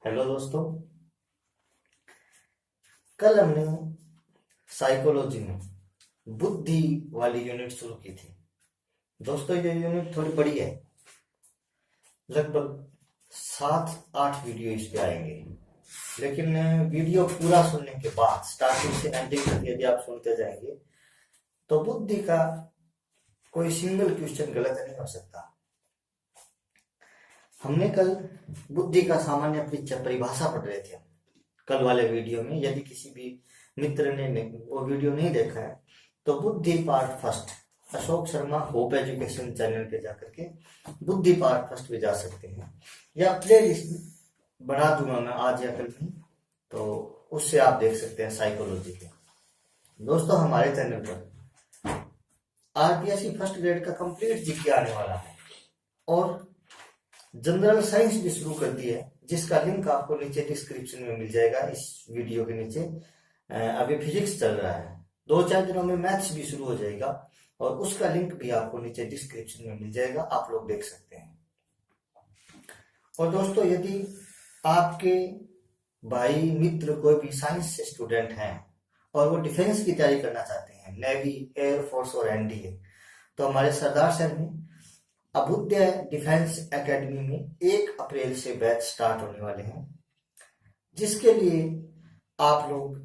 Hello दोस्तों। कल हमने साइकोलॉजी में बुद्धि वाली यूनिट शुरू की थी। दोस्तों ये यूनिट थोड़ी बड़ी है, लगभग 7-8 वीडियो इस पे आएंगे। लेकिन वीडियो पूरा सुनने के बाद स्टार्टिंग से एंडिंग तक यदि आप सुनते जाएंगे तो बुद्धि का कोई सिंगल क्वेश्चन गलत नहीं हो सकता। हमने कल बुद्धि का सामान्य परिभाषा पढ़ रहे थे कल वाले वीडियो में। यदि किसी भी मित्र ने वो वीडियो नहीं देखा है तो बुद्धि part first Ashok Sharma hope education channel पे जाकर के बुद्धि पार्ट फर्स्ट पे जा सकते हैं, या प्ले लिस्ट बढ़ा दूंगा मैं आज या कल में, तो उससे आप देख सकते हैं साइकोलॉजी के। दोस्तों हमारे चैनल पर आरपीएससी फर्स्ट ग्रेड का कंप्लीट जीके आने वाला है और जनरल साइंस भी शुरू कर दी है, जिसका लिंक आपको नीचे डिस्क्रिप्शन में मिल जाएगा। इस वीडियो के नीचे अभी फिजिक्स चल रहा है, 2-4 दिनों में मैथ्स भी शुरू हो जाएगा और उसका लिंक भी आपको नीचे डिस्क्रिप्शन में मिल जाएगा, आप लोग देख सकते हैं। और दोस्तों यदि आपके भाई मित्र कोई भी साइंस से स्टूडेंट हैं और वो डिफेंस की तैयारी करना चाहते हैं, नेवी, एयरफोर्स और एनडीए, तो हमारे सरदार सर ने अभ्युदय डिफेंस एकेडमी में 1 अप्रैल से बैच स्टार्ट होने वाले हैं, जिसके लिए आप लोग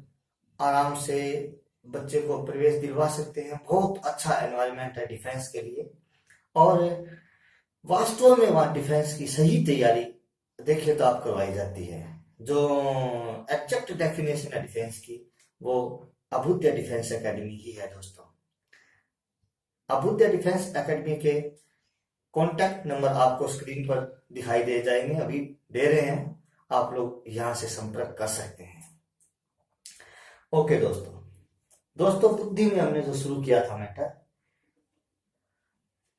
आराम से बच्चे को प्रवेश दिलवा सकते हैं। बहुत अच्छा एनवायरनमेंट है डिफेंस के लिए और वास्तव में वहां डिफेंस की सही तैयारी देखिए तो आप करवाई जाती है। जो एक्जेक्ट डेफिनेशन है डिफेंस की वो अभ्युदय डिफेंस एकेडमी ही है। दोस्तों अभ्युदय डिफेंस एकेडमी के कॉन्टैक्ट नंबर आपको स्क्रीन पर दिखाई दे जाएंगे, अभी दे रहे हैं, आप लोग यहां से संपर्क कर सकते हैं। ओके दोस्तों बुद्धि में हमने जो शुरू किया था मैटर,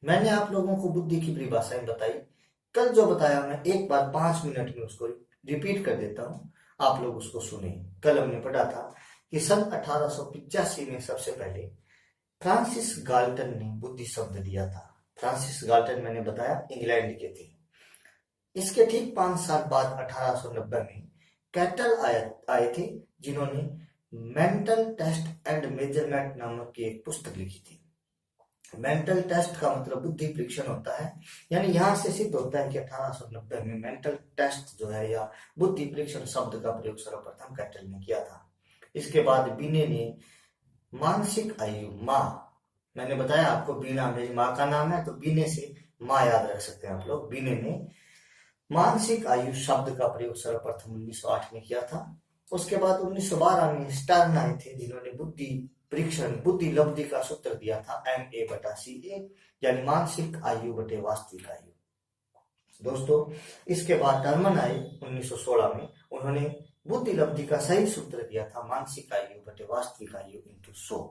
मैंने आप लोगों को बुद्धि की परिभाषाएं बताई। कल जो बताया मैं एक बार 5 मिनट में उसको रिपीट कर देता हूं, आप लोग उसको सुने। कल हमने पढ़ा था कि सन 1885 में सबसे पहले फ्रांसिस गाल्टन ने बुद्धि शब्द दिया था। फ्रांसिस गाल्टन मैंने बताया इंग्लैंड के थे। इसके ठीक 5 साल बाद 1890 में कैटल आए थे, जिन्होंने मेंटल टेस्ट एंड मेजरमेंट नामक की एक पुस्तक लिखी थी। मेंटल टेस्ट का मतलब बुद्धि परीक्षण होता है, यानी यहां से सिद्ध होता है कि 1890 में मेंटल टेस्ट जो है या बुद्धि परीक्षण शब्द का प्रयोग सर्वप्रथम कैटल ने किया था। इसके बाद बिने ने मानसिक आयु माँ, मैंने बताया आपको बीना मेरी माँ का नाम है तो बीने से माँ याद रख सकते हैं आप लोग। बीने ने मानसिक आयु शब्द का प्रयोग सर्वप्रथम 1908 में किया था। उसके बाद 1912 में स्टर्न आए थे, जिन्होंने बुद्धि परीक्षण बुद्धि लब्धि का सूत्र दिया था MA/CA, यानी मानसिक आयु बटे वास्तविक आयु। दोस्तों इसके बाद टर्मन आए 1916 में, उन्होंने बुद्धि लब्धि का सही सूत्र दिया था मानसिक आयु बटे वास्तविक आयु इंटू 100।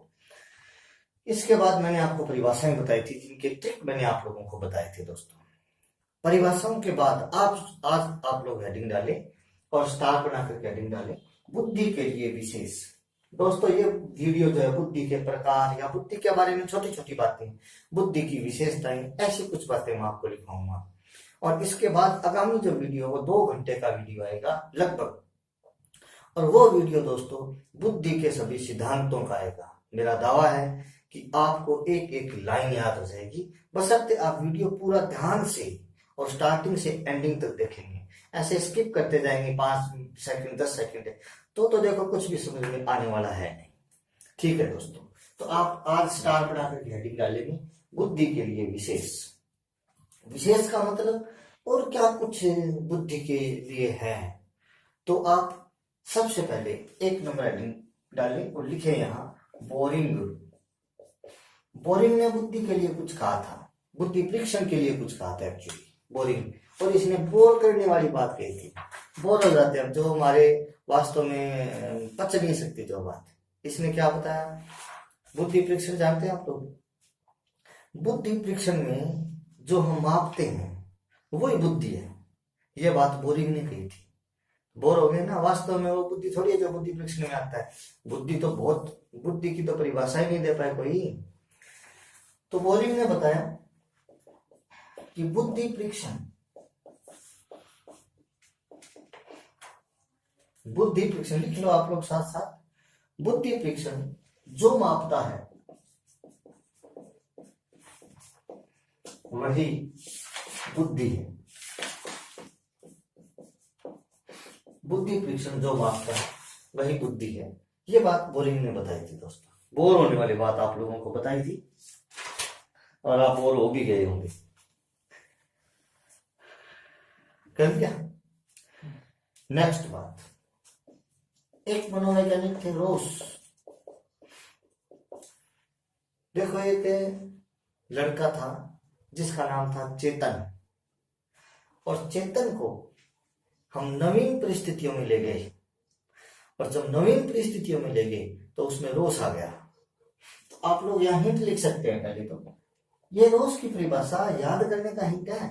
इसके बाद मैंने आपको परिभाषाएं बताई थी, जिनके ट्रिक मैंने आप लोगों को बताए थे। दोस्तों परिभाषाओं के बाद आज आप लोग हेडिंग डालें और स्टार बना करके हेडिंग डालें बुद्धि के लिए विशेष। दोस्तों ये वीडियो जो है बुद्धि के प्रकार या बुद्धि के बारे में छोटी छोटी बातें, बुद्धि की विशेषताएं, ऐसी कुछ बातें मैं आपको लिखवाऊंगा। और इसके बाद आगामी जो वीडियो वो 2 घंटे का वीडियो आएगा लगभग, और वो वीडियो दोस्तों बुद्धि के सभी सिद्धांतों का आएगा। मेरा दावा है कि आपको एक एक लाइन याद हो जाएगी, बशर्ते आप वीडियो पूरा ध्यान से और स्टार्टिंग से एंडिंग तक देखेंगे। ऐसे स्किप करते जाएंगे 5 सेकंड 10 सेकंड तो देखो कुछ भी समझ में आने वाला है नहीं। ठीक है दोस्तों, तो आप आज स्टार बनाकर हेडिंग डालेंगे बुद्धि के लिए विशेष। विशेष का मतलब और क्या कुछ बुद्धि के लिए है, तो आप सबसे पहले 1 नंबर हेडिंग डालें और लिखें यहाँ बोरिंग। बोरिंग ने बुद्धि के लिए कुछ कहा था, बुद्धि परीक्षण के लिए कुछ कहा था एक्चुअली बोरिंग, और इसने बोर करने वाली बात कही थी। बोर हो जाते हैं जो हमारे वास्तव में पच नहीं सकती जो बात, इसने क्या बताया। बुद्धि परीक्षण जानते हैं आप लोग, बुद्धि परीक्षण में जो हम मापते हैं वही बुद्धि है, ये बात बोरिंग ने कही थी। बोर हो गए ना, वास्तव में वो बुद्धि थोड़ी है जो बुद्धि परीक्षण में आता है। बुद्धि तो बहुत, बुद्धि की तो परिभाषा ही नहीं दे पाए कोई। तो बोरिंग ने बताया कि बुद्धि परीक्षण बुद्धि परीक्षण लिख लो आप लोग साथ साथ। बुद्धि परीक्षण जो मापता है वही बुद्धि है। बुद्धि परीक्षण जो मापता है वही बुद्धि है। ये बात बोरिंग ने बताई थी दोस्तों, बोर होने वाली बात आप लोगों को बताई थी और आप बोर हो भी गए होंगे। कर दिया। नेक्स्ट बात, एक मनोवैज्ञानिक थे रोस। देखो एक लड़का था जिसका नाम था चेतन, और चेतन को हम नवीन परिस्थितियों में ले गए, और जब नवीन परिस्थितियों में ले गए तो उसमें रोष आ गया। तो आप लोग यहाँ हिंट लिख सकते हैं। पहले तो ये रोष की परिभाषा याद करने का हिंट है।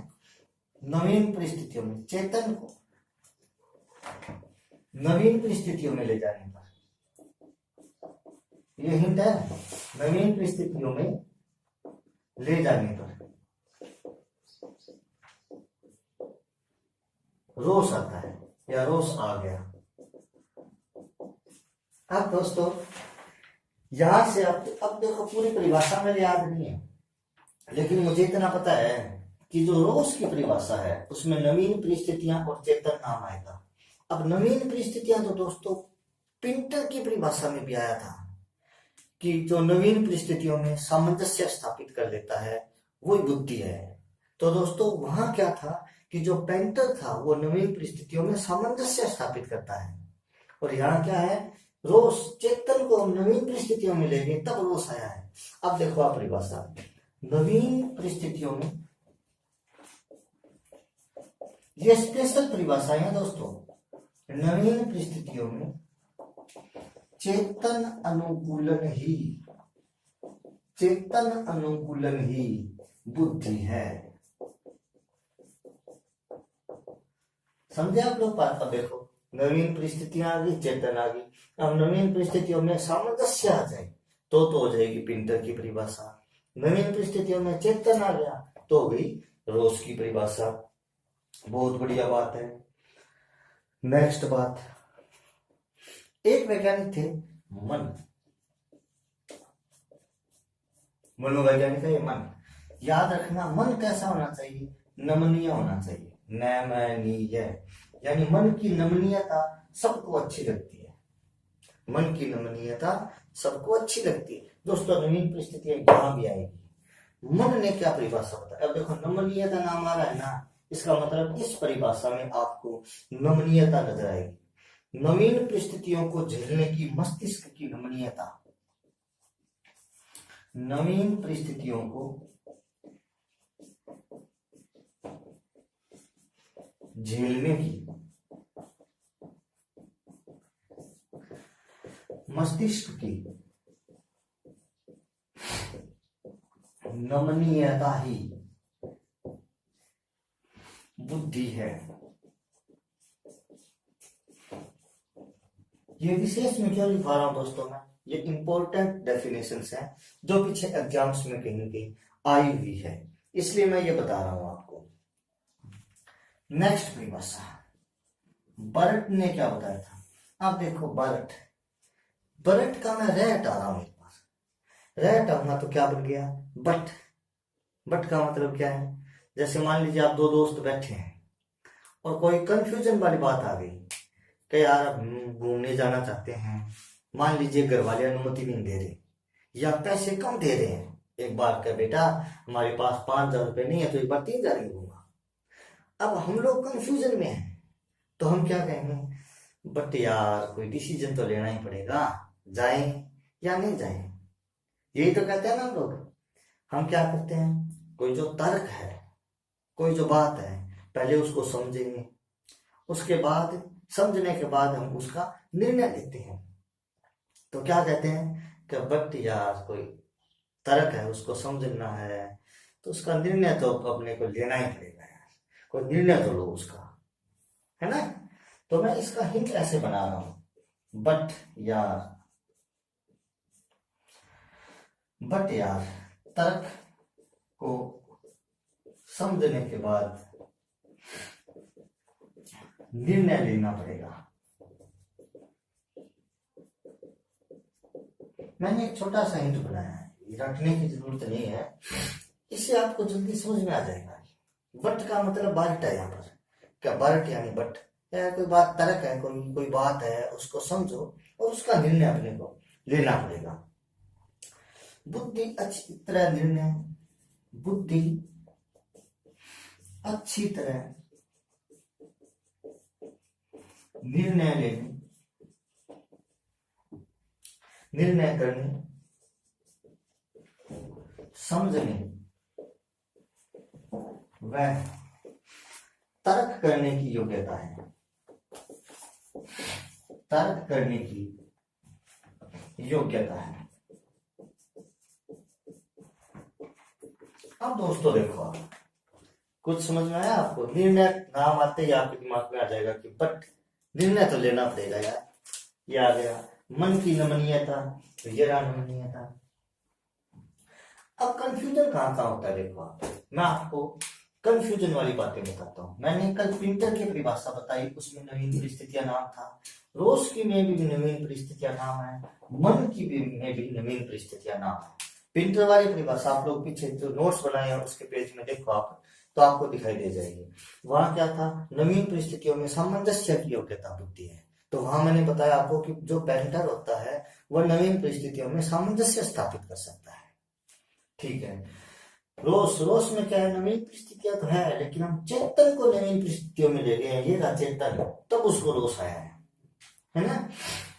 नवीन परिस्थितियों में, चेतन को नवीन परिस्थितियों में ले जाने पर, ये हिंट है। नवीन परिस्थितियों में ले जाने पर रोष आता है या रोष आ गया। अब दोस्तों यहां से अब देखो, पूरी परिभाषा मेरे याद नहीं है, लेकिन मुझे इतना पता है कि जो रोष की परिभाषा है उसमें नवीन परिस्थितियां और चेतन नाम आएगा। अब नवीन परिस्थितियां तो दोस्तों पिंटर की परिभाषा में भी आया था कि जो नवीन परिस्थितियों में सामंजस्य स्थापित कर लेता है वो बुद्धि है। तो दोस्तों वहां क्या था कि जो पेंटर था वो नवीन परिस्थितियों में सामंजस्य स्थापित करता है, और यहाँ क्या है, रोष। चेतन को हम नवीन परिस्थितियों में ले गए तब रोष आया है। अब देखो आप परिभाषा, नवीन परिस्थितियों में, ये स्पेशल परिभाषा है दोस्तों। नवीन परिस्थितियों में चेतन अनुकूलन ही बुद्धि है। समझे आप लोग बात? अब देखो नवीन परिस्थितियां आ गई, चेतन आ गई। अब नवीन परिस्थितियों में सामंजस्य आ जाए तो हो जाएगी पिंटर की परिभाषा। नवीन परिस्थितियों में चेतन आ गया तो हो गई रोस की परिभाषा। बहुत बढ़िया बात है। नेक्स्ट बात, एक वैज्ञानिक थे मनोवैज्ञानिक है ये मन। याद रखना, मन कैसा होना चाहिए? नमनीय होना चाहिए। नमनीय यानी मन की नमनीयता सबको अच्छी लगती है। मन की नमनीयता सबको अच्छी लगती है दोस्तों। नवीन परिस्थितियां यहाँ भी आएगी। मन ने क्या परिभाषा बताया? अब देखो नमनीयता नाम आ रहा है ना, इसका मतलब इस परिभाषा में आपको नमनीयता नजर आएगी। नवीन परिस्थितियों को झेलने की मस्तिष्क की नमनीयता, नवीन परिस्थितियों को झेलने की मस्तिष्क की नमनीयता ही बुद्धि है। ये विशेष में क्यों लिखा रहा हूं दोस्तों मैं? ये इंपॉर्टेंट डेफिनेशंस हैं जो पीछे एग्जाम्स में कहीं कहीं आई हुई है, इसलिए मैं ये बता रहा हूं आपको। नेक्स्ट परिभाषा, बर्ट ने क्या बताया था? आप देखो बर्ट का मैं रह हटा रहा हूं। एक बार रह हटाऊंगा तो क्या बन गया? बट का मतलब क्या है? जैसे मान लीजिए आप दो दोस्त बैठे हैं और कोई कंफ्यूजन वाली बात आ गई कि यार हम घूमने जाना चाहते हैं, मान लीजिए घर वाले अनुमति नहीं दे रहे या पैसे कम दे रहे हैं। एक बार का बेटा हमारे पास 5,000 रुपए नहीं है तो एक बार 3,000 ही दूंगा। अब हम लोग कंफ्यूजन में हैं तो हम क्या कहेंगे? बट यार कोई डिसीजन तो लेना ही पड़ेगा, जाएं या नहीं जाएं। यही तो कहते हैं ना हम लोग। हम क्या करते हैं, कोई जो तर्क है, कोई जो बात है, पहले उसको समझेंगे, उसके बाद समझने के बाद हम उसका निर्णय लेते हैं। तो क्या कहते हैं कि बट यार कोई तर्क है, उसको समझना है तो उसका निर्णय तो अपने को लेना ही पड़ेगा यार, कोई निर्णय तो लो उसका, है ना। तो मैं इसका हिंट ऐसे बना रहा हूं, बट यार तर्क को समझने के बाद निर्णय लेना पड़ेगा। मैंने एक छोटा सा हिंट बनाया है, ये रटने की जरूरत नहीं है, इससे आपको जल्दी समझ में आ जाएगा। बट का मतलब बारट है यहाँ पर। क्या बारट यानी बट, या कोई बात तर्क है, कोई बात है, उसको समझो और उसका निर्णय अपने को लेना पड़ेगा। बुद्धि अच्छी तरह निर्णय, बुद्धि अच्छी तरह निर्णय लेने, निर्णय करने, समझने वह तर्क करने की योग्यता है, तर्क करने की योग्यता है। अब दोस्तों देखो, आप कुछ समझ में आया आपको? निर्णय नाम आते ही आपके दिमाग में आ जाएगा कि बट निर्णय तो लेना पड़ेगा यार, ये आ गया। मन की नमनीयता, तो ये रहा नमनीयता। अब कंफ्यूजन कहाँ कहाँ होता है देखो आप, मैं आपको कंफ्यूजन वाली बातें बताता हूँ। मैंने कल प्रिंटर की परिभाषा बताई, उसमें नवीन परिस्थितियां नाम था, रोज की में भी नवीन परिस्थितियां नाम है, मन की में भी नवीन परिस्थितियां नाम है। प्रिंटर वाली परिभाषा आप लोग पीछे जो नोट्स बनाए हैं उसके पेज में देखो आप, तो आपको दिखाई दे जाएगी। वहां क्या था, नवीन परिस्थितियों में सामंजस्य की योग्यता बुद्धि है। तो वहां मैंने बताया आपको कि जो पेंटर होता है वह नवीन परिस्थितियों में सामंजस्य स्थापित कर सकता है। ठीक है, रोज में क्या है, नवीन परिस्थितियां तो है, लेकिन हम चेतन को नवीन परिस्थितियों में ले गए हैं, ये ना चेतन, तब उसको रोष आया है ना।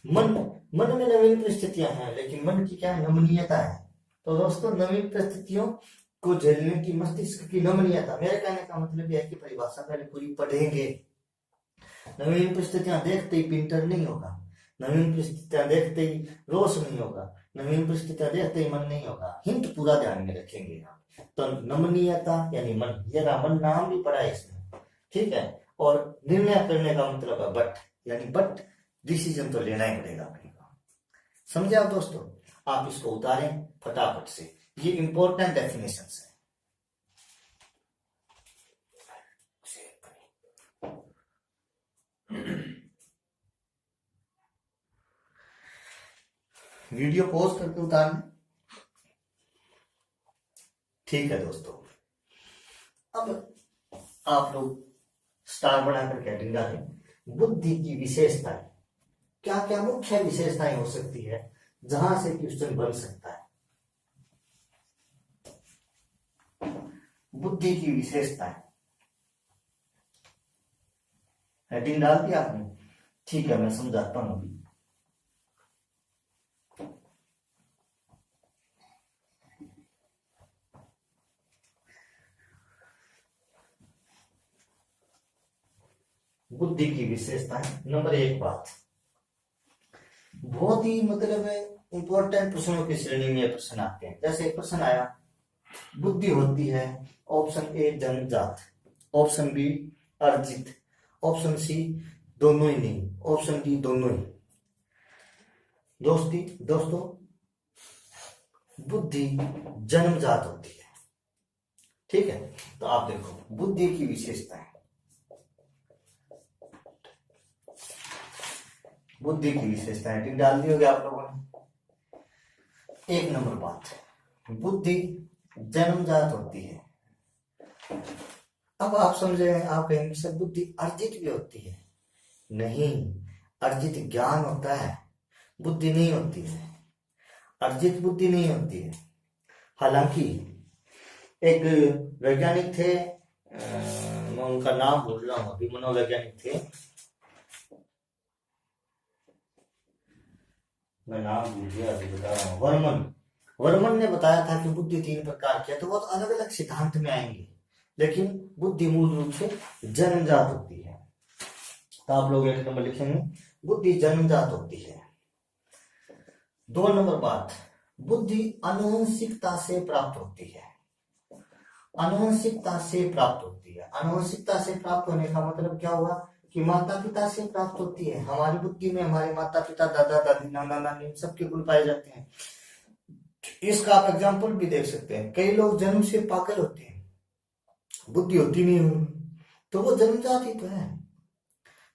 मन में नवीन परिस्थितियां हैं, लेकिन मन की क्या है, नमनीयता है। तो दोस्तों नवीन परिस्थितियों को झेलने की मस्तिष्क की नमनीयता, मेरे कहने का मतलब यह है कि परिभाषा पहले पूरी पढ़ेंगे। नवीन परिस्थितियां देखते ही प्रिंटर नहीं होगा, नवीन परिस्थितियां देखते ही रोष नहीं होगा, नवीन परिस्थितियां देखते ही मन नहीं होगा। हिंट पूरा ध्यान में रखेंगे आप। तो नमनीयता यानी मन, ये मन नाम भी पड़ा है इसमें, ठीक है। और निर्णय करने का मतलब है बट, यानी बट डिसीजन तो लेना ही पड़ेगा अपने को। समझे आप दोस्तों? आप इसको उतारें फटाफट से, ये इंपॉर्टेंट डेफिनेशन है। वीडियो पॉज करके उतारना, ठीक है दोस्तों। अब आप लोग स्टार बनाकर हेडिंग डालें, बुद्धि की विशेषताएं, क्या क्या मुख्य विशेषताएं हो सकती है जहां से क्वेश्चन बन सकता है। बुद्धि की विशेषताएं, हेडिंग डाल दी आपने, ठीक है, मैं समझाता हूं अभी। बुद्धि की विशेषताएं, नंबर 1 बात, बहुत ही मतलब इंपॉर्टेंट प्रश्नों की श्रेणी में प्रश्न आते हैं। जैसे एक प्रश्न आया, बुद्धि होती है ऑप्शन ए जन्मजात, ऑप्शन बी अर्जित, ऑप्शन सी दोनों ही नहीं, ऑप्शन डी दोनों ही। दोस्तों बुद्धि जन्मजात होती है, ठीक है। तो आप देखो बुद्धि की विशेषताएं, बुद्धि की विशेषताएं डाल दी होगी आप लोगों ने। 1 नंबर बात, बुद्धि जन्मजात होती है। अब आप समझे, आप कहेंगे सर बुद्धि अर्जित भी होती है। नहीं, अर्जित ज्ञान होता है, बुद्धि नहीं होती है, अर्जित बुद्धि नहीं होती है। हालांकि एक वैज्ञानिक थे, मैं उनका नाम भूल रहा हूं अभी, मनोवैज्ञानिक थे, मैं नाम भूल गया, अभी बता रहा हूं। वर्मन ने बताया था कि बुद्धि 3 प्रकार की है। तो वो अलग अलग सिद्धांत में आएंगे, लेकिन बुद्धि मूल रूप से जन्मजात होती है। तो आप लोग 1 नंबर लिखेंगे, बुद्धि जन्मजात होती है। 2 नंबर बात, बुद्धि आनुवंशिकता से प्राप्त होती है। आनुवंशिकता से प्राप्त होती है। आनुवंशिकता से प्राप्त होने का मतलब क्या हुआ कि माता पिता से प्राप्त होती है। हमारी बुद्धि में हमारे माता पिता, दादा दादी, नाना नानी सबके गुण पाए जाते हैं। इसका आप एग्जाम्पल भी देख सकते हैं। कई लोग जन्म से पागल होते हैं, बुद्धि होती नहीं उनमें, तो वो जन्मजात ही तो है।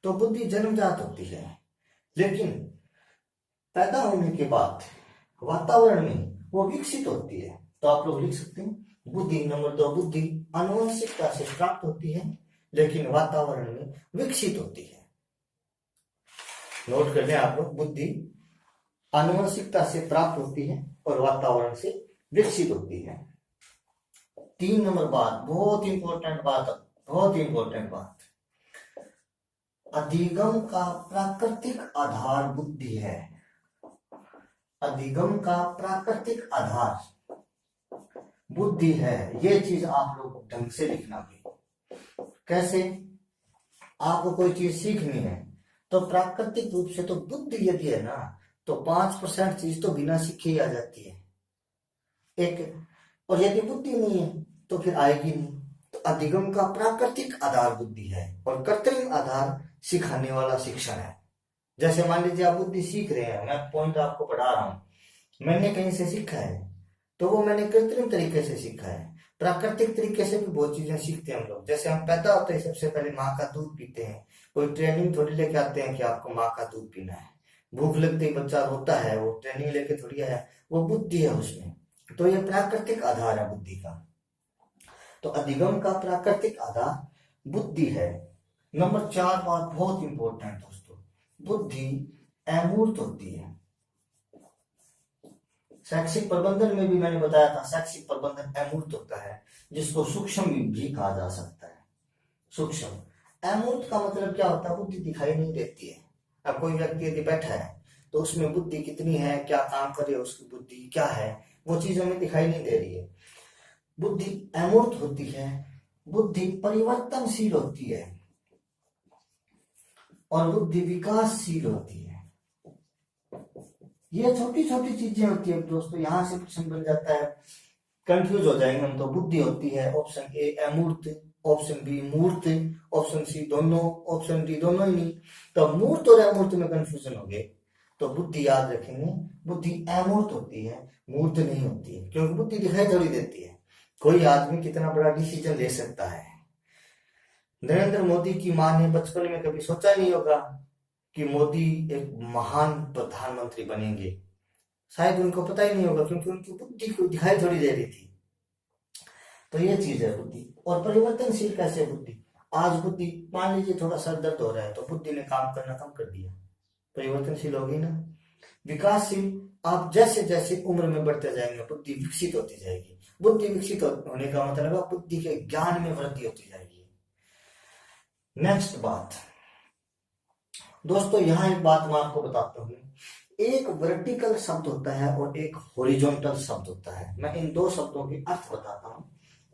तो बुद्धि जन्मजात होती है, लेकिन पैदा होने के बाद वातावरण में वो विकसित होती है। तो आप लोग लिख सकते हैं बुद्धि। नंबर 2, बुद्धि आनुवंशिकता से प्राप्त होती है लेकिन वातावरण में विकसित होती है। नोट कर लें आप लोग, बुद्धि आनुवंशिकता से प्राप्त होती है और वातावरण से विकसित होती है। 3 नंबर बात, बहुत इंपॉर्टेंट बात, बहुत इंपॉर्टेंट बात, अधिगम का प्राकृतिक आधार बुद्धि है। अधिगम का प्राकृतिक आधार बुद्धि है। ये चीज आप लोग ढंग से लिखना भी। कैसे? आपको कोई चीज सीखनी है तो प्राकृतिक रूप से तो बुद्धि यदि है ना तो 5% चीज तो बिना सीखे ही आ जाती है एक, और यदि बुद्धि नहीं है तो फिर आएगी नहीं। तो अधिगम का प्राकृतिक आधार बुद्धि है और कृत्रिम आधार सिखाने वाला शिक्षण है। जैसे मान लीजिए आप बुद्धि सीख रहे हैं, मैं पॉइंट आपको पढ़ा रहा हूं, मैंने कहीं से सीखा है तो वो मैंने कृत्रिम तरीके से सीखा है। प्राकृतिक तरीके से भी बहुत चीजें सीखते हैं हम लोग। जैसे हम पैदा होते हैं सबसे पहले माँ का दूध पीते हैं, कोई ट्रेनिंग थोड़ी लेके आते हैं कि आपको माँ का दूध पीना है। भूख लगते ही बच्चा रोता है, वो ट्रेनिंग लेके थोड़ी है, वो बुद्धि है उसमें। तो ये प्राकृतिक आधार है बुद्धि का। तो अधिगम का प्राकृतिक आधार बुद्धि है। नंबर 4 बात बहुत इंपॉर्टेंट दोस्तों, बुद्धि अमूर्त होती है। शैक्षिक प्रबंधन में भी मैंने बताया था, शैक्षिक प्रबंधन अमूर्त होता है जिसको सूक्ष्म भी कहा जा सकता है। सूक्ष्म अमूर्त का मतलब क्या होता है? बुद्धि दिखाई नहीं देती है। अब कोई व्यक्ति यदि बैठा है तो उसमें बुद्धि कितनी है, क्या काम करे, उसकी बुद्धि क्या है, वो चीज हमें दिखाई नहीं दे रही है। बुद्धि अमूर्त होती है, बुद्धि परिवर्तनशील होती है और बुद्धि विकासशील होती है। ये छोटी छोटी चीजें होती है दोस्तों, यहां से प्रश्न बन जाता है, कंफ्यूज हो जाएंगे हम। तो बुद्धि होती है ऑप्शन ए अमूर्त, ऑप्शन बी मूर्त, ऑप्शन सी दोनों, ऑप्शन डी दोनों ही नहीं। तो मूर्त और अमूर्त में कंफ्यूजन हो गए। तो बुद्धि याद रखेंगे, बुद्धि अमूर्त होती है, मूर्त नहीं होती है, क्योंकि बुद्धि दिखाई थोड़ी देती है। कोई आदमी कितना बड़ा डिसीजन ले सकता है। नरेंद्र मोदी की मां ने बचपन में कभी सोचा नहीं होगा कि मोदी एक महान प्रधानमंत्री बनेंगे, शायद उनको पता ही नहीं होगा, क्योंकि उनकी बुद्धि को दिखाई थोड़ी दे रही थी। तो ये चीज है बुद्धि। और परिवर्तनशील कैसे बुद्धि? आज बुद्धि, मान लीजिए थोड़ा सर दर्द हो रहा है तो बुद्धि ने काम करना कम कर दिया, परिवर्तनशील होगी ना। विकासशील, आप जैसे जैसे उम्र में बढ़ते जाएंगे बुद्धि विकसित होती जाएगी। बुद्धि विकसित होने का मतलब है बुद्धि के ज्ञान में वृद्धि होती जाएगी। नेक्स्ट बात दोस्तों, यहां एक बात मैं आपको बताता हूं, एक वर्टिकल शब्द होता है और एक हॉरिजॉन्टल शब्द होता है। मैं इन दो शब्दों के अर्थ बताता हूं,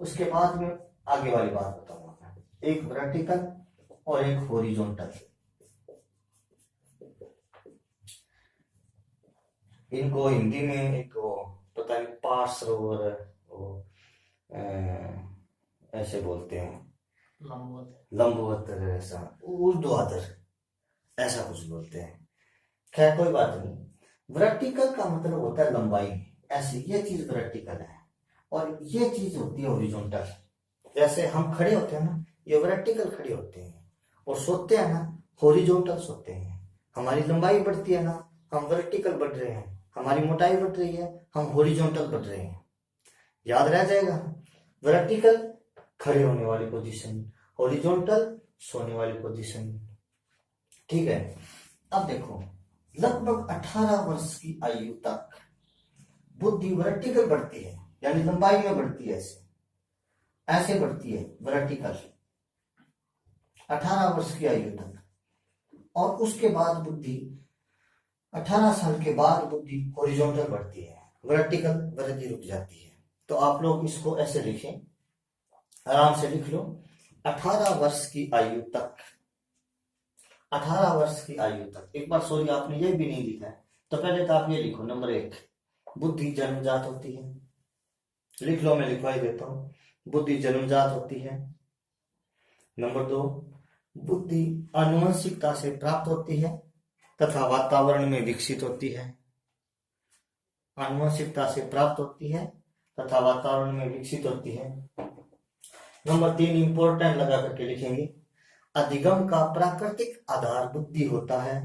उसके बाद में आगे वाली बात बताऊंगा। एक वर्टिकल और एक हॉरिजॉन्टल। इनको हिंदी में एक वो पता नहीं पार्श सरोवर वो ऐसे बोलते हैं, लंबवत ऐसा, ऊर्ध्वाधर ऐसा कुछ बोलते हैं। खैर कोई बात नहीं। वर्टिकल का मतलब होता है लंबाई में, ऐसे ये चीज वर्टिकल है और ये चीज होती है हॉरिजॉन्टल। जैसे हम खड़े होते हैं ना, ये वर्टिकल खड़े होते हैं, और सोते हैं ना हॉरिजॉन्टल सोते हैं। हमारी लंबाई बढ़ती है ना, हम वर्टिकल बढ़ रहे हैं, हमारी मोटाई बढ़ रही है, हम हॉरिजॉन्टल बढ़ रहे हैं। याद रह जाएगा, वर्टिकल खड़े होने वाली पोजीशन, हॉरिजॉन्टल सोने वाली पोजीशन। ठीक है। अब देखो, लगभग 18 वर्ष की आयु तक बुद्धि वर्टिकल बढ़ती है, यानी लंबाई में बढ़ती है, ऐसे बढ़ती है वर्टिकल 18 वर्ष की आयु तक। और उसके बाद बुद्धि 18 साल के बाद बुद्धि हॉरिजॉन्टल बढ़ती है, वर्टिकल वृद्धि रुक जाती है। तो आप लोग इसको ऐसे लिखें, आराम से लिख लो, 18 वर्ष की आयु तक, 18 वर्ष की आयु तक। एक बार सॉरी आपने ये भी नहीं लिखा है, तो पहले तो आप ये लिखो, नंबर 1 बुद्धि जन्मजात होती है। लिख लो, मैं लिखवा ही देता हूं, बुद्धि जन्मजात होती है। नंबर 2 बुद्धि आनुवंशिकता से प्राप्त होती है तथा वातावरण में विकसित होती है। आनुवंशिकता से प्राप्त होती है तथा वातावरण में विकसित होती है। नंबर 3 इंपॉर्टेंट लगा करके लिखेंगे, अधिगम का प्राकृतिक आधार बुद्धि होता है।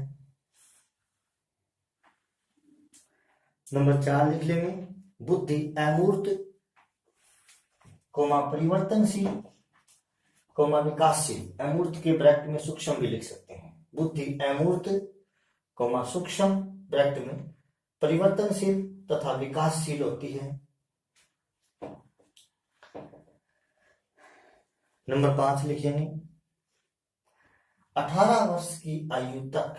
नंबर 4 लिख लेंगे, बुद्धि अमूर्त, परिवर्तनशील, विकासशील। अमूर्त के ब्रैकेट में सूक्ष्म भी लिख सकते हैं। बुद्धि अमूर्त, सूक्ष्म ब्रैकेट में परिवर्तनशील तथा विकासशील होती है। नंबर 5 लिखेंगे, 18 वर्ष की आयु तक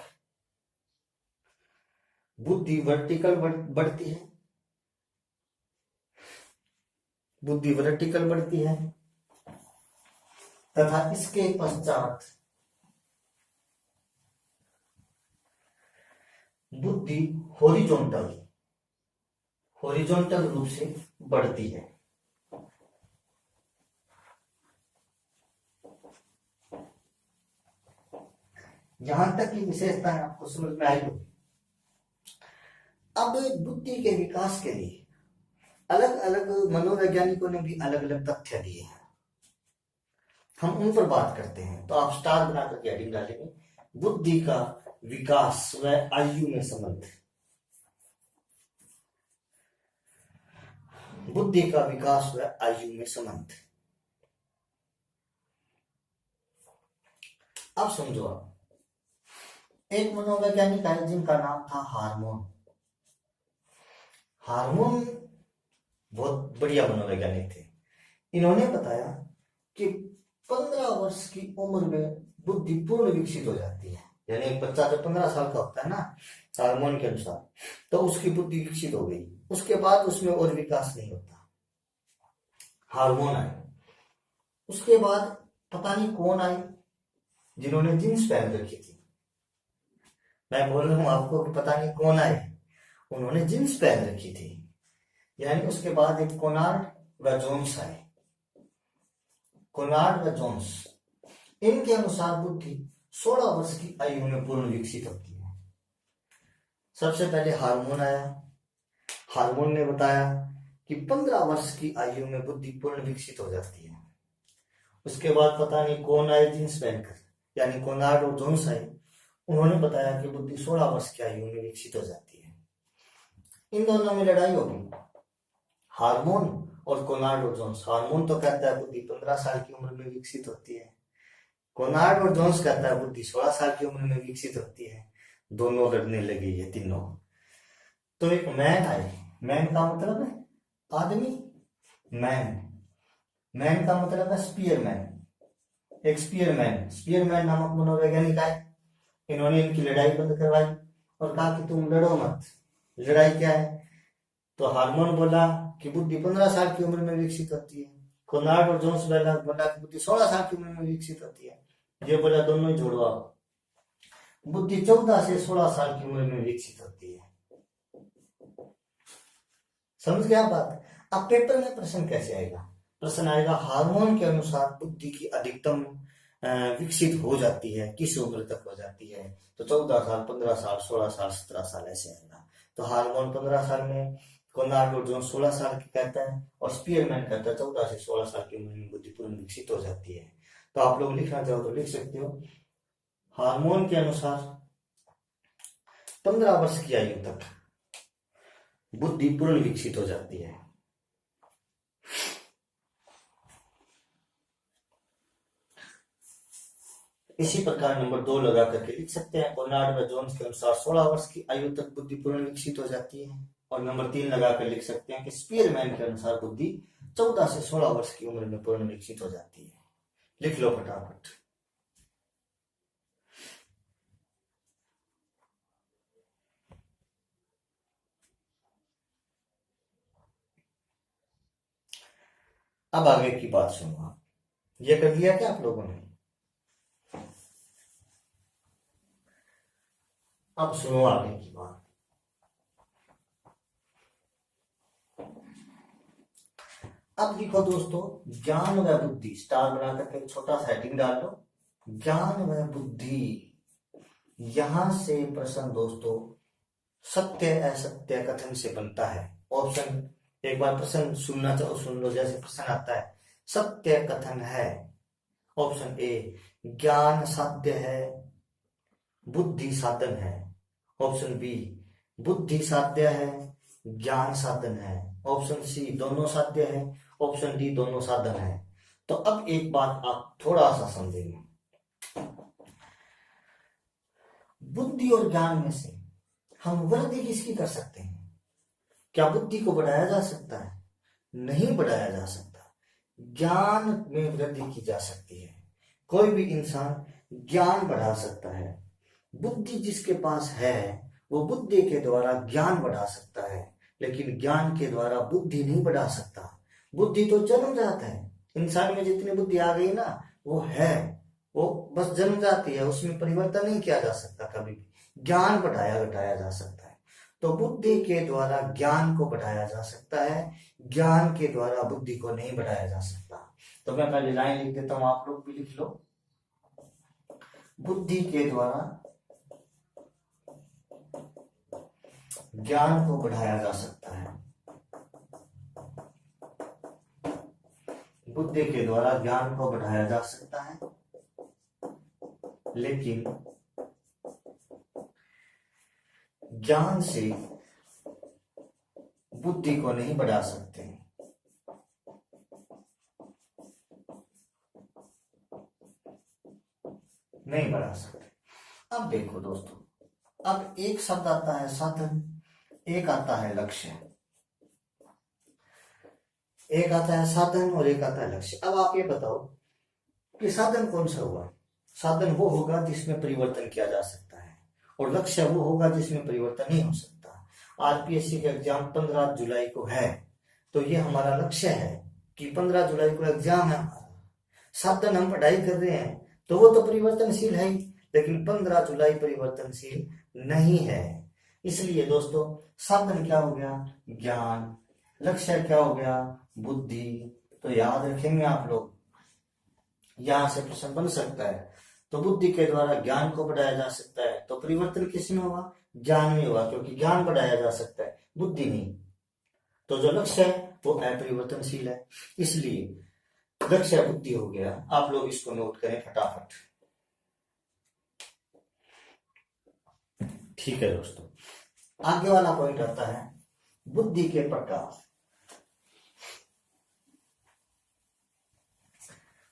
बुद्धि वर्टिकल बढ़ती है, बुद्धि वर्टिकल बढ़ती है तथा इसके पश्चात बुद्धि हॉरिजॉन्टल रूप से बढ़ती है। यहां तक की विशेषताएं आपको समझ में आई होगी। अब बुद्धि के विकास के लिए अलग अलग मनोवैज्ञानिकों ने भी अलग अलग तथ्य दिए हैं, हम उन पर बात करते हैं। तो आप स्टार बनाकर के हेडिंग डालेंगे, बुद्धि का विकास व आयु में संबंध। बुद्धि का विकास व आयु में संबंध। अब समझो, आप एक मनोवैज्ञानिक है जिनका नाम था हार्मोन। हार्मोन बहुत बढ़िया मनोवैज्ञानिक थे। इन्होंने बताया कि 15 वर्ष की उम्र में बुद्धि पूर्ण विकसित हो जाती है। यानी एक बच्चा जब 15 साल का होता है ना, हार्मोन के अनुसार, तो उसकी बुद्धि विकसित हो गई। उसके बाद उसमें और विकास नहीं होता। हार्मोन आए, उसके बाद पता नहीं कौन आए जिन्होंने जींस पहन रखी थी। मैं बोल रहा हूं आपको कि पता नहीं कौन आए, उन्होंने जींस पहन रखी थी। यानी उसके बाद एक कोनार्ड व जोन्स आए। कोनार्ड व जोन्स, इनके अनुसार बुद्धि 16 वर्ष की आयु में पूर्ण विकसित होती है। सबसे पहले हार्मोन आया। हार्मोन ने बताया कि 15 वर्ष की आयु में बुद्धि पूर्ण विकसित हो जाती है। उसके बाद पता नहीं कौन आए जींस पहनकर, यानी कोनार्ड और जोन्स आए। उन्होंने बताया कि बुद्धि 16 वर्ष की आयु में विकसित हो जाती है। इन दोनों में लड़ाई होगी, हार्मोन और कोनार्ड और जोन्स। हार्मोन तो कहता है बुद्धि 15 साल की उम्र में विकसित होती है, कोनार्ड और जोन्स कहता है बुद्धि 16 साल की उम्र में विकसित होती है। दोनों लड़ने लगे ये तीनों। तो एक मैन आए। मैन का मतलब है आदमी, मैन का मतलब है स्पीयरमैन। एक स्पीयरमैन नामक मनोवैज्ञानिक आए। इन्होंने इनकी लड़ाई बंद करवाई और कहा कि तुम लड़ो मत। लड़ाई क्या है? तो हार्मोन बोला कि बुद्धि 15 साल की उम्र में विकसित होती है। कोनार्ड और जोन्स बोला कि बुद्धि 16 साल की उम्र में विकसित होती है। ये बोला दोनों ही जोड़ो आप, बुद्धि 14 से 16 साल की उम्र में विकसित होती है। समझ गया बात? अब पेपर में प्रश्न कैसे आएगा? प्रश्न आएगा हार्मोन के अनुसार बुद्धि की अधिकतम विकसित हो जाती है, किस उम्र तक हो जाती है? तो 14 साल, 15 साल, 16 साल, 17 साल ऐसे आएगा। तो हार्मोन 15 साल में, कोनार्ड और जोन्स 16 साल की कहता है, और स्पीयरमैन कहता है 14 से 16 साल की उम्र में बुद्धि पूर्ण विकसित हो जाती है। तो आप लोग लिखना चाहो तो लिख सकते हो, हार्मोन के अनुसार 15 वर्ष की आयु तक बुद्धि पूर्ण विकसित हो जाती है। इसी प्रकार नंबर 2 लगा करके लिख सकते हैं, कोनार्ड व जोन्स के अनुसार 16 वर्ष की आयु तक बुद्धि पूर्ण विकसित हो जाती है। और नंबर 3 लगा कर लिख सकते हैं कि स्पीयरमैन के अनुसार बुद्धि 14 से 16 वर्ष की उम्र में पूर्ण विकसित हो जाती है। लिख लो फटाफट। अब आगे की बात सुनो। आप ये कर लिया क्या आप लोगों ने? अब सुनो आगे की बात। अब लिखो दोस्तों, ज्ञान व बुद्धि, स्टार बना करके छोटा सा हेडिंग डाल लो, ज्ञान व बुद्धि। यहां से प्रश्न दोस्तों सत्य असत्य कथन से बनता है। ऑप्शन, एक बार प्रश्न सुनना चाहो सुन लो। जैसे प्रश्न आता है, सत्य कथन है, ऑप्शन ए ज्ञान साध्य है, बुद्धि साधन है। ऑप्शन बी बुद्धि साध्य है, ज्ञान साधन है, ऑप्शन सी दोनों साध्य है, ऑप्शन डी दोनों साधन है। तो अब एक बात आप थोड़ा सा समझेंगे, बुद्धि और ज्ञान में से हम वृद्धि किसकी कर सकते हैं? क्या बुद्धि को बढ़ाया जा सकता है? नहीं बढ़ाया जा सकता। ज्ञान में वृद्धि की जा सकती है। कोई भी इंसान ज्ञान बढ़ा सकता है। बुद्धि जिसके पास है वो बुद्धि के द्वारा ज्ञान बढ़ा सकता है, लेकिन ज्ञान के द्वारा बुद्धि नहीं बढ़ा सकता। बुद्धि तो जन्म जाता है, इंसान में जितनी बुद्धि आ गई ना वो है, वो बस जन्म जाती है, उसमें परिवर्तन नहीं किया जा सकता कभी भी। ज्ञान बढ़ाया घटाया जा सकता है। तो बुद्धि के द्वारा ज्ञान को बढ़ाया जा सकता है, ज्ञान के द्वारा बुद्धि को नहीं बढ़ाया जा सकता। तो मैं पहले लाइन लिख देता हूं, आप लोग भी लिख लो। बुद्धि के द्वारा ज्ञान को बढ़ाया जा सकता है, बुद्धि के द्वारा ज्ञान को बढ़ाया जा सकता है, लेकिन ज्ञान से बुद्धि को नहीं बढ़ा सकते। नहीं बढ़ा सकते। अब देखो दोस्तों, अब एक शब्द आता है साधन, एक आता है लक्ष्य। एक आता है साधन और एक आता है लक्ष्य। अब आप ये बताओ कि साधन कौन सा हुआ? साधन वो होगा जिसमें परिवर्तन किया जा सकता है, और लक्ष्य वो होगा जिसमें परिवर्तन नहीं हो सकता। आरपीएससी का एग्जाम 15 जुलाई को है, तो ये हमारा लक्ष्य है कि 15 जुलाई को एग्जाम है हमारा। साधन हम पढ़ाई कर रहे हैं तो वो तो परिवर्तनशील है ही, लेकिन 15 जुलाई परिवर्तनशील नहीं है। इसलिए दोस्तों साधन क्या हो गया? ज्ञान। लक्ष्य क्या हो गया? बुद्धि। तो याद रखेंगे आप लोग, यहां से प्रश्न बन सकता है। तो बुद्धि के द्वारा ज्ञान को बढ़ाया जा सकता है, तो परिवर्तन किसमें हुआ? ज्ञान में हुआ, क्योंकि ज्ञान बढ़ाया जा सकता है, बुद्धि नहीं। तो जो लक्ष्य है वो अपरिवर्तनशील है, इसलिए लक्ष्य बुद्धि हो गया। आप लोग इसको नोट करें फटाफट। ठीक है दोस्तों, आगे वाला पॉइंट आता है बुद्धि के प्रकार।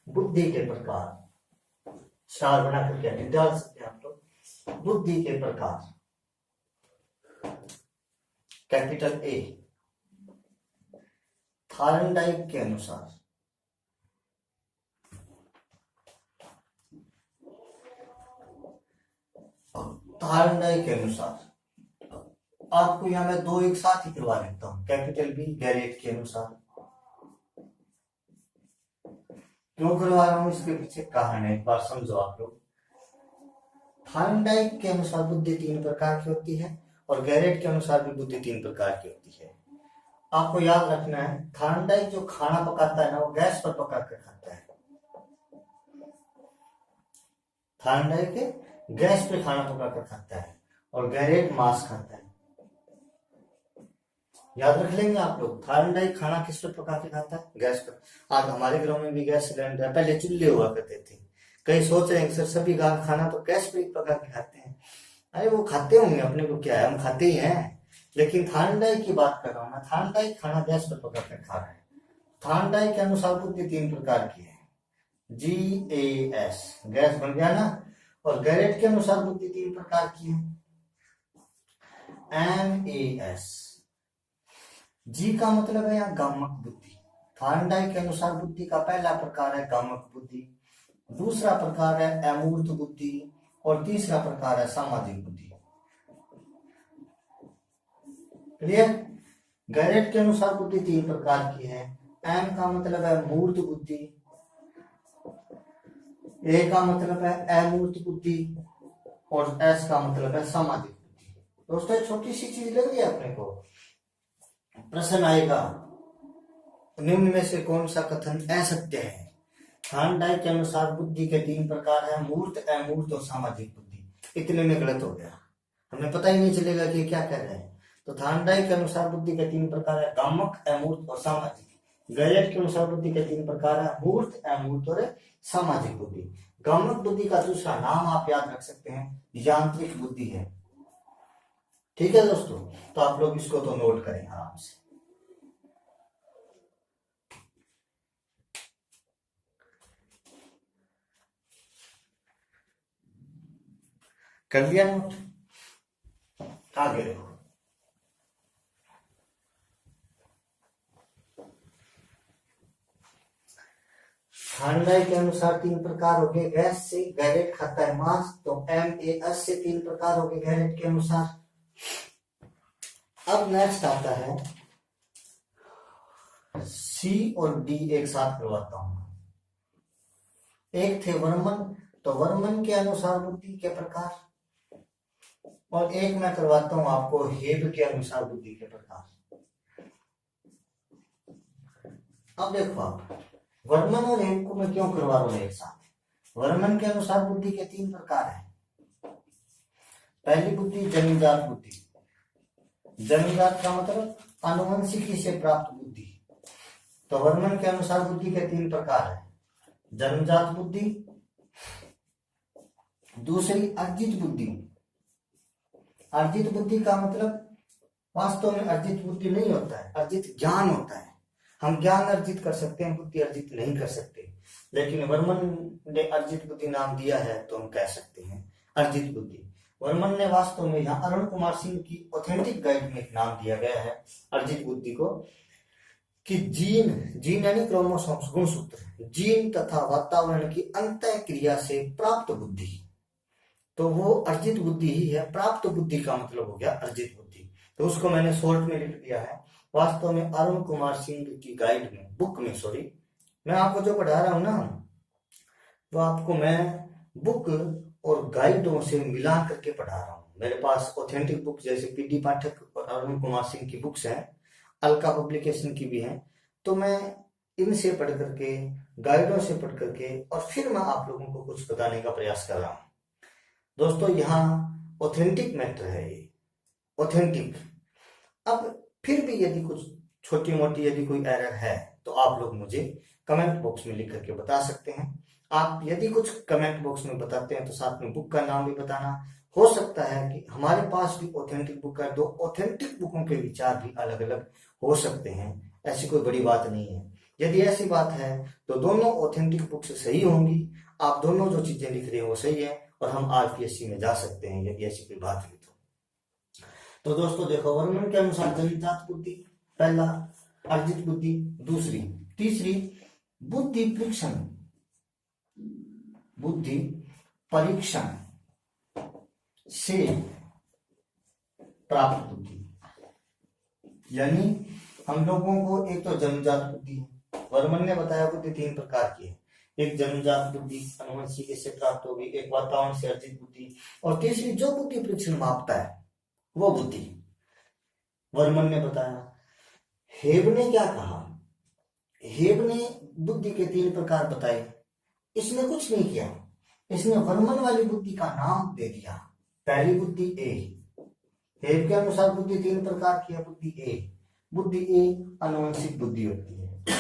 बुद्धि के प्रकार स्टार बना करके डाल सकते हैं आप लोग। बुद्धि के प्रकार, कैपिटल ए, थार्नडाइक के अनुसार के अनुसार आपको यहां मैं दो एक साथ ही करवा लेता हूं। कैपिटल बी गैरेट के अनुसार। क्यों करवा रहा हूं, इसके पीछे कारण है, एक बार समझो आप लोग। थार्नडाइक के अनुसार बुद्धि 3 प्रकार की होती है, और गैरेट के अनुसार भी बुद्धि 3 प्रकार की होती है। आपको याद रखना है, थार्नडाइक जो खाना पकाता है ना वो गैस पर पका कर खाता है। थार्नडाइक गैस पे खाना पका कर खाता है, और गैरेट मांस खाता है। याद रख लेंगे आप लोग, थार्नडाइक खाना किस पे पका के खाता है? गैस पर। आज हमारे घरों में भी गैस सिलेंडर, पहले चूल्हे हुआ करते थे। कई सोच रहे हैं सर सभी खाना तो गैस पे ही पका के खाते हैं। अरे वो खाते होंगे, अपने को क्या है, हम खाते ही हैं। लेकिन थार्नडाइक की बात कर रहा हूं मैं, थार्नडाइक खाना गैस पर पका कर खा रहा है। थार्नडाइक के अनुसार बुद्धि 3 प्रकार की है। GAS गैस बन गया ना। और गैरेट के अनुसार बुद्धि 3 प्रकार की है। MAS, जी का मतलब है यहाँ गामक बुद्धि। थार्नडाइक के अनुसार बुद्धि का पहला प्रकार है गामक बुद्धि, दूसरा प्रकार है अमूर्त बुद्धि, और तीसरा प्रकार है सामाजिक बुद्धि। क्लियर? गैरेट के अनुसार बुद्धि 3 प्रकार की है। M का मतलब है मूर्त बुद्धि, A का मतलब है अमूर्त बुद्धि, और S का मतलब है सामाजिक बुद्धि। दोस्तों एक छोटी सी चीज लग रही है अपने को, प्रश्न आएगा निम्न में से कौन सा कथन असत्य है? थार्नडाइक के अनुसार बुद्धि के 3 प्रकार है, मूर्त, अमूर्त और सामाजिक बुद्धि। इतने में गलत हो गया, हमें पता ही नहीं चलेगा कि क्या कर रहे हैं। तो थार्नडाइक के अनुसार बुद्धि के 3 प्रकार है, गामक, अमूर्त और सामाजिक। गैरेट के अनुसार बुद्धि के 3 प्रकार है, मूर्त, अमूर्त और सामाजिक बुद्धि। गामक बुद्धि का दूसरा नाम आप याद रख सकते हैं, यांत्रिक बुद्धि है। ठीक है दोस्तों, तो आप लोग इसको तो नोट करें आराम से। कर लिया नोट? आगे देखो, थानडाई के अनुसार 3 प्रकार हो गए, गैस से, गैरेट खाता है मांस, तो MAS से 3 प्रकार हो गए गैरेट के अनुसार। अब नेक्स्ट आता है C और D, एक साथ करवाता हूं। एक थे वर्मन, तो वर्मन के अनुसार बुद्धि के प्रकार, और एक मैं करवाता हूं आपको हेब के अनुसार बुद्धि के प्रकार। अब देखो आप, वर्मन और हेब को मैं क्यों करवा रहा हूं एक साथ। वर्मन के अनुसार बुद्धि के 3 प्रकार है। पहली बुद्धि जन्मजात बुद्धि। जन्मजात का मतलब आनुवंशिकी से प्राप्त बुद्धि। तो वर्मन के अनुसार बुद्धि के 3 प्रकार है, जन्मजात बुद्धि, दूसरी अर्जित बुद्धि। अर्जित बुद्धि का मतलब वास्तव में अर्जित बुद्धि नहीं होता है, अर्जित ज्ञान होता है। हम ज्ञान अर्जित कर सकते हैं, बुद्धि अर्जित नहीं कर सकते, लेकिन वर्मन ने अर्जित बुद्धि नाम दिया है तो हम कह सकते हैं अर्जित बुद्धि। वर्मन ने वास्तव में यहाँ अरुण कुमार सिंह की ऑथेंटिक गाइड में एक नाम दिया गया है अर्जित बुद्धि को, कि जीन यानी क्रोमोसोम्स, गुणसूत्र, जीन तथा वातावरण की अंतः क्रिया से प्राप्त बुद्धि, तो वो अर्जित बुद्धि ही है। प्राप्त बुद्धि का मतलब हो गया अर्जित बुद्धि, तो उसको मैंने शॉर्ट में लिख दिया है। वास्तव में अरुण कुमार सिंह की गाइड में, बुक में, सॉरी, मैं आपको जो पढ़ा रहा हूं ना, वो आपको मैं बुक और गाइडों से मिला करके पढ़ा रहा हूँ। मेरे पास ऑथेंटिक बुक जैसे PD पाठक और अरुण कुमार सिंह की बुक्स हैं, अलका पब्लिकेशन की भी हैं, तो मैं इनसे पढ़ करके, गाइडों से पढ़ करके, और फिर मैं आप लोगों को कुछ बताने का प्रयास कर रहा हूँ। दोस्तों यहाँ ऑथेंटिक मैटर है ये, ऑथेंटिक। अब फिर भी यदि कुछ छोटी मोटी यदि कोई एरर है तो आप लोग मुझे कमेंट बॉक्स में लिख करके बता सकते हैं। आप यदि कुछ कमेंट बॉक्स में बताते हैं तो साथ में बुक का नाम भी बताना। हो सकता है कि हमारे पास भी ऑथेंटिक बुक है, दो ऑथेंटिक बुकों के विचार भी अलग अलग हो सकते हैं, ऐसी कोई बड़ी बात नहीं है। यदि ऐसी बात है तो दोनों ऑथेंटिक बुक्स सही होंगी, आप दोनों जो चीजें लिख रहे हो वो सही है, और हम RPSC में जा सकते हैं यदि ऐसी कोई बात हुई तो दोस्तों देखो, वर्मन के अनुसार जन्मजात बुद्धि पहला, अर्जित बुद्धि दूसरी, तीसरी बुद्धि परीक्षण, बुद्धि परीक्षण से प्राप्त बुद्धि। यानी हम लोगों को एक तो जन्मजात बुद्धि, वर्मन ने बताया बुद्धि 3 प्रकार की है, एक जन्मजात बुद्धि आनुवंशिकी से प्राप्त होगी, एक वातावरण से अर्जित बुद्धि, और तीसरी जो बुद्धि परीक्षण मापता है वो बुद्धि वर्मन ने बताया। हेब ने क्या कहा, हेब ने बुद्धि के 3 प्रकार बताए, इसने कुछ नहीं किया, इसने वर्मन वाली बुद्धि का नाम दे दिया। पहली बुद्धि ए, हेब के अनुसार बुद्धि 3 प्रकार की है, बुद्धि ए, बुद्धि ए आनुवंशिक बुद्धि होती है,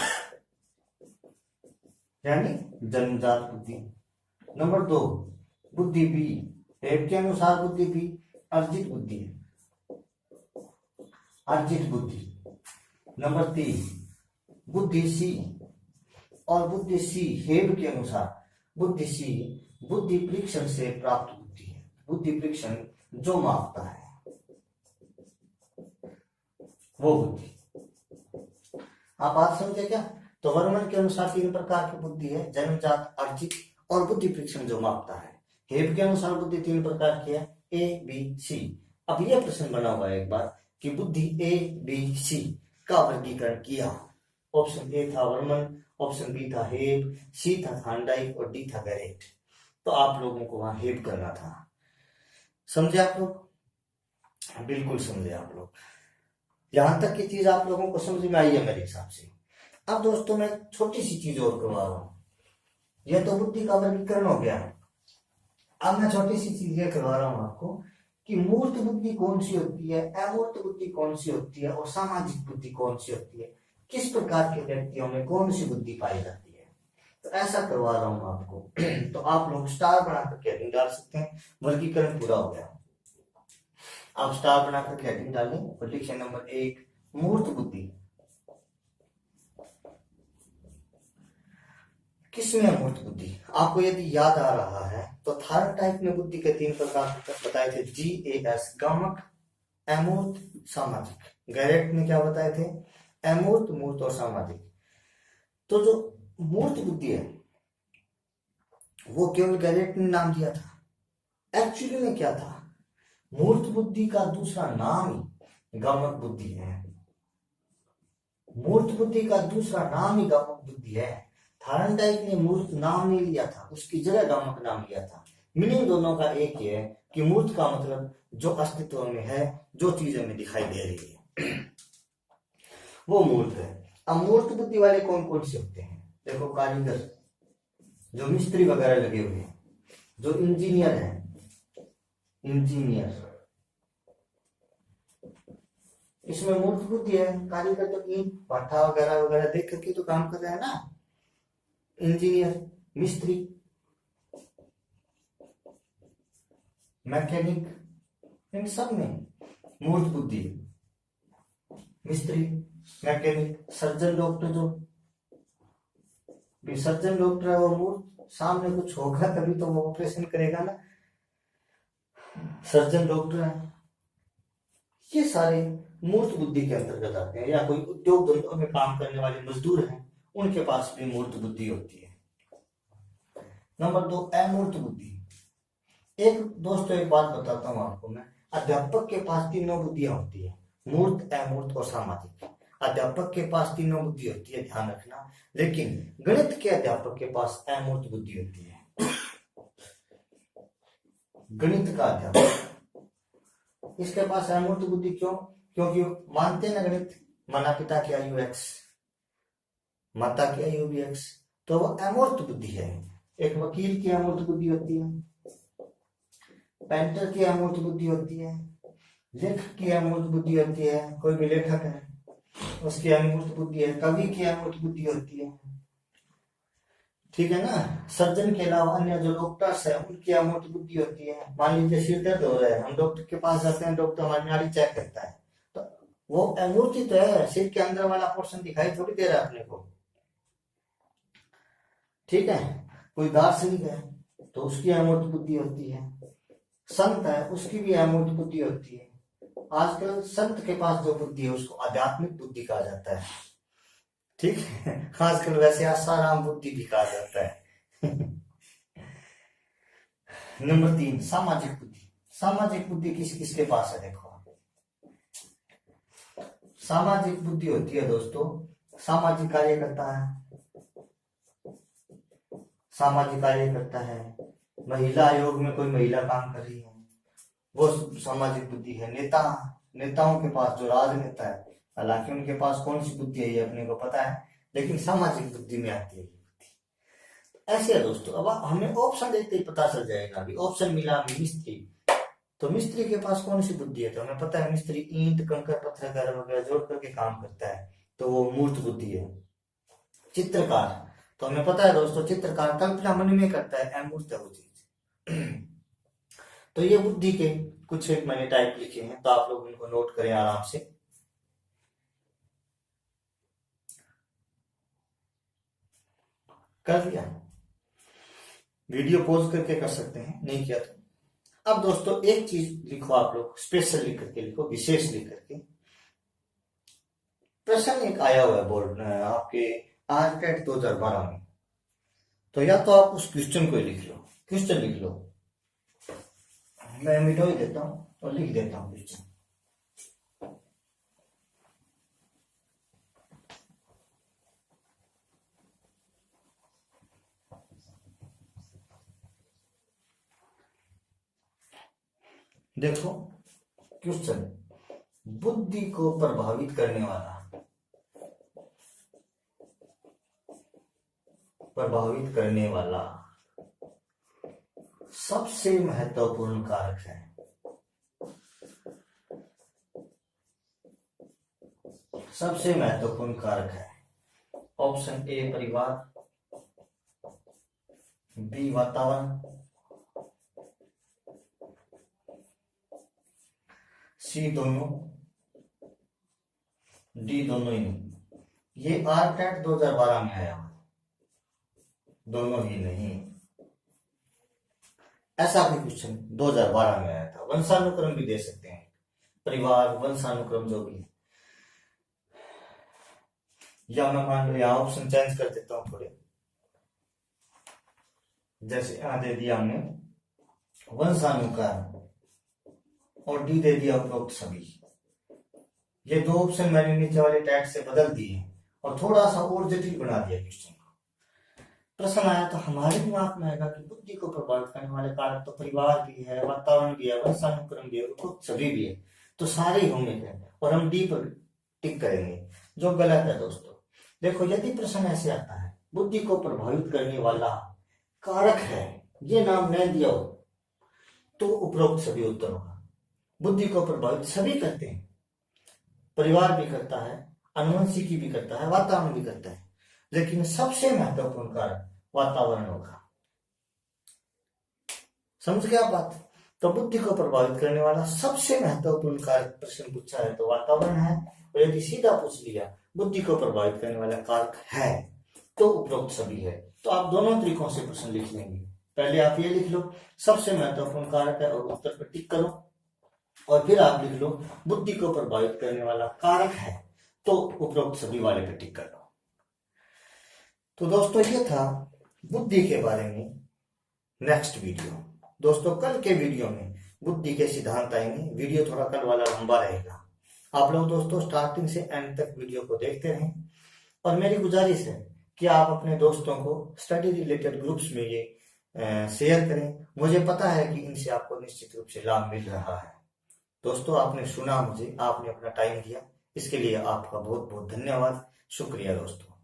यानी जन्मजात बुद्धि। नंबर 2 बुद्धि बी, हेब के अनुसार बुद्धि बी अर्जित बुद्धि है, अर्जित बुद्धि। नंबर 3 बुद्धि सी, और बुद्धि सी हेब के अनुसार बुद्धि सी बुद्धि परीक्षण से प्राप्त बुद्धि है, बुद्धि परीक्षण जो मापता है वो बुद्धि। आप बात समझे क्या? तो वर्मन के अनुसार 3 प्रकार की बुद्धि है, जन्मजात, अर्जित और बुद्धि परीक्षण जो मापता है। हेब के अनुसार बुद्धि 3 प्रकार की है, ABC। अब यह प्रश्न बना हुआ है एक बार कि बुद्धि ABC का वर्गीकरण किया। ऑप्शन ए था वर्मन, ऑप्शन बी था हेब, सी था थांडाई और डी था गैरेट। तो आप लोगों को वहां हेब करना था। समझे आप लोग? बिल्कुल समझे आप लोग। यहां तक की चीज आप लोगों को समझ में आई है मेरे हिसाब से। अब दोस्तों मैं छोटी सी चीज और करवा रहा हूं। यह तो बुद्धि का वर्गीकरण हो गया। अब मैं छोटी सी चीज ये करवा रहा हूं आपको कि मूर्त बुद्धि कौन सी होती है, अमूर्त बुद्धि कौन सी होती है, और सामाजिक बुद्धि कौन सी होती है, किस प्रकार के व्यक्तियों में कौन सी बुद्धि पाई जाती है। तो ऐसा करवा रहा हूं आपको। तो आप लोग स्टार बना करके डाल सकते हैं। वर्गीकरण पूरा हो गया। आप स्टार बनाकर हेडिंग डालें और लिखें नंबर 1 मूर्त बुद्धि। किसमें अमूर्त बुद्धि? आपको यदि याद आ रहा है तो थर्ड टाइप में बुद्धि के 3 प्रकार बताए थे, GAS गामक, अमूर्त, सामाजिक। गैरेट में क्या बताए थे? अमूर्त, मूर्त और सामाजिक। तो जो मूर्त बुद्धि है वो केवल गैरेट ने नाम दिया था। एक्चुअली में क्या था? मूर्त बुद्धि का दूसरा नाम ही गामक बुद्धि है। मूर्त बुद्धि का दूसरा नाम ही गामक बुद्धि है। थार्नडाइक ने मूर्त नाम नहीं लिया था, उसकी जगह गामक नाम लिया था। मीनिंग दोनों का एक ही है कि मूर्त का मतलब जो अस्तित्व में है, जो चीज हमें दिखाई दे रही है वो मूर्त है। अमूर्त बुद्धि वाले कौन कौन से होते हैं? देखो, कारीगर, जो मिस्त्री वगैरह लगे हुए हैं, जो इंजीनियर हैं, इंजीनियर, इसमें मूर्त बुद्धि है। कारीगर तो ईंट भट्ठा वगैरह वगैरह देख करके तो काम कर रहे हैं ना। इंजीनियर, मिस्त्री, मैकेनिक, इन सब में मूर्त बुद्धि है। मिस्त्री, मैकेनिक, सर्जन, डॉक्टर, जो भी सर्जन डॉक्टर है वो मूर्त, सामने कुछ होगा तभी तो वो ऑपरेशन करेगा ना। सर्जन डॉक्टर है, ये सारे मूर्त बुद्धि के अंतर्गत आते हैं। या कोई उद्योग धंधों में काम करने वाले मजदूर हैं, उनके पास भी मूर्त बुद्धि होती है। नंबर 2 अमूर्त बुद्धि। एक दोस्तों एक बात बताता हूं आपको मैं, अध्यापक के पास तीनों बुद्धियां होती है, मूर्त, अमूर्त और सामाजिक। अध्यापक के पास तीनों बुद्धि होती है, ध्यान रखना। लेकिन गणित के अध्यापक के पास अमूर्त बुद्धि होती है। गणित का अध्यापक, इसके पास अमूर्त बुद्धि क्यों? क्योंकि मानते ना गणित, माता पिता की आयु x, माता की आयु भी x, तो वो अमूर्त बुद्धि है। एक वकील की अमूर्त बुद्धि होती है, पेंटर की अमूर्त बुद्धि होती है, लेखक की अमूर्त बुद्धि होती है, कोई भी लेखक है उसकी अमूर्त बुद्धि है, कवि की अमूर्त बुद्धि होती है, ठीक है ना। सर्जन के अलावा अन्य जो डॉक्टर्स है उनकी अमूर्त बुद्धि होती है। मान लीजिए सिर दर्द हो रहा है, हम डॉक्टर के पास जाते हैं, डॉक्टर हमारी नाड़ी चेक करता है, तो वो अमूर्त ही तो है, सिर के अंदर वाला पोर्शन दिखाई थोड़ी दे रहा है अपने को, ठीक है। कोई दार्शनिक है तो उसकी अमूर्त बुद्धि होती है, संत है उसकी भी अमूर्त बुद्धि होती है। आजकल संत के पास जो बुद्धि है उसको आध्यात्मिक बुद्धि कहा जाता है, ठीक है। आजकल वैसे आसाराम बुद्धि भी कहा जाता है। नंबर 3 सामाजिक बुद्धि। सामाजिक बुद्धि किस किसके पास है? देखो, सामाजिक बुद्धि होती है दोस्तों, सामाजिक कार्य करता है, सामाजिक कार्य करता है। महिला आयोग में कोई महिला काम कर रही है, वो सामाजिक बुद्धि है। नेता, नेताओं के पास जो राजनेता है, हालांकि उनके पास कौन सी बुद्धि है ये अपने को पता है, लेकिन सामाजिक बुद्धि में आती है ये बुद्धि। ऐसे है दोस्तों। अब हमें ऑप्शन देखते ही पता चल जाएगा। अभी ऑप्शन मिला हमें मिस्त्री, तो मिस्त्री के पास कौन सी बुद्धि है? तो हमें पता है मिस्त्री ईंट, कंकड़, पत्थर वगैरह जोड़ करके काम करता है, तो वो मूर्त बुद्धि है। चित्रकार, तो हमें पता है दोस्तों चित्रकार कल्पना मन में करता है, अमूर्त है वो चीज। तो ये बुद्धि के कुछ एक मैंने टाइप लिखे हैं, तो आप लोग इनको नोट करें आराम से। कर दिया? वीडियो पॉज करके कर सकते हैं, नहीं किया तो। अब दोस्तों एक चीज लिखो आप लोग, स्पेशल लिख करके लिखो, विशेष लिख करके। प्रश्न एक आया हुआ है बोर्ड आपके आज टेट 2012 में, तो या तो आप उस क्वेश्चन को लिख लो, क्वेश्चन लिख लो, मैं मिटा ही देता हूं और लिख देता हूं क्वेश्चन। देखो क्वेश्चन, बुद्धि को प्रभावित करने वाला, प्रभावित करने वाला सबसे महत्वपूर्ण कारक है। सबसे महत्वपूर्ण कारक है ऑप्शन ए परिवार, बी वातावरण, सी दोनों, डी दोनों ही नहीं। ये आरटेट 2012 में आया हुआ, दोनों ही नहीं। ऐसा भी क्वेश्चन 2012 में आया था। वंशानुक्रम भी दे सकते हैं, परिवार वंशानुक्रम जो भी है। या मैं मान लो यहाँ ऑप्शन चेंज कर देता हूं थोड़े, जैसे यहाँ दे दिया हमने वंशानुक्रम और डी दे दिया उपरोक्त सभी। ये दो ऑप्शन मैंने नीचे वाले टैग से बदल दिए और थोड़ा सा और जटिल बना दिया क्वेश्चन को। प्रश्न आया तो हमारे दिमाग में आएगा कि बुद्धि को प्रभावित करने वाले कारक तो परिवार भी है, वातावरण भी है, वंशानुक्रम भी है, उपरोक्त सभी भी है, तो सारे ही होंगे और हम डी पर टिक करेंगे, जो गलत है दोस्तों। देखो यदि प्रश्न ऐसे आता है बुद्धि को प्रभावित करने वाला कारक है, ये नाम नहीं दिया हो, तो उपरोक्त सभी उत्तर होगा। बुद्धि को प्रभावित सभी करते हैं, परिवार भी करता है, अनुवंशिकी भी करता है, वातावरण भी करता है, लेकिन सबसे महत्वपूर्ण कारक वातावरण होगा। समझ गए आप बात? तो बुद्धि को प्रभावित करने वाला सबसे महत्वपूर्ण कारक प्रश्न पूछा है तो वातावरण है, और यदि सीधा पूछ लिया बुद्धि को प्रभावित करने वाला कारक है तो उपरोक्त सभी है, तो आप दोनों तरीकों से प्रश्न लिख लेंगे। पहले आप ये लिख लो सबसे महत्वपूर्ण कारक है और उत्तर पर टिक करो, और फिर आप लिख लो बुद्धि को प्रभावित करने वाला कारक है तो उपरोक्त सभी वाले पे टिक कर लो। तो दोस्तों ये था बुद्धि के बारे में नेक्स्ट वीडियो। दोस्तों कल के वीडियो में बुद्धि के सिद्धांत आएंगे। वीडियो थोड़ा कल वाला लंबा रहेगा। आप लोग दोस्तों स्टार्टिंग से एंड तक वीडियो को देखते रहें, और मेरी गुजारिश है कि आप अपने दोस्तों को स्टडी रिलेटेड ग्रुप्स में ये शेयर करें। मुझे पता है कि इनसे आपको निश्चित रूप से लाभ मिल रहा है। दोस्तों आपने सुना मुझे, आपने अपना टाइम दिया, इसके लिए आपका बहुत बहुत धन्यवाद, शुक्रिया दोस्तों।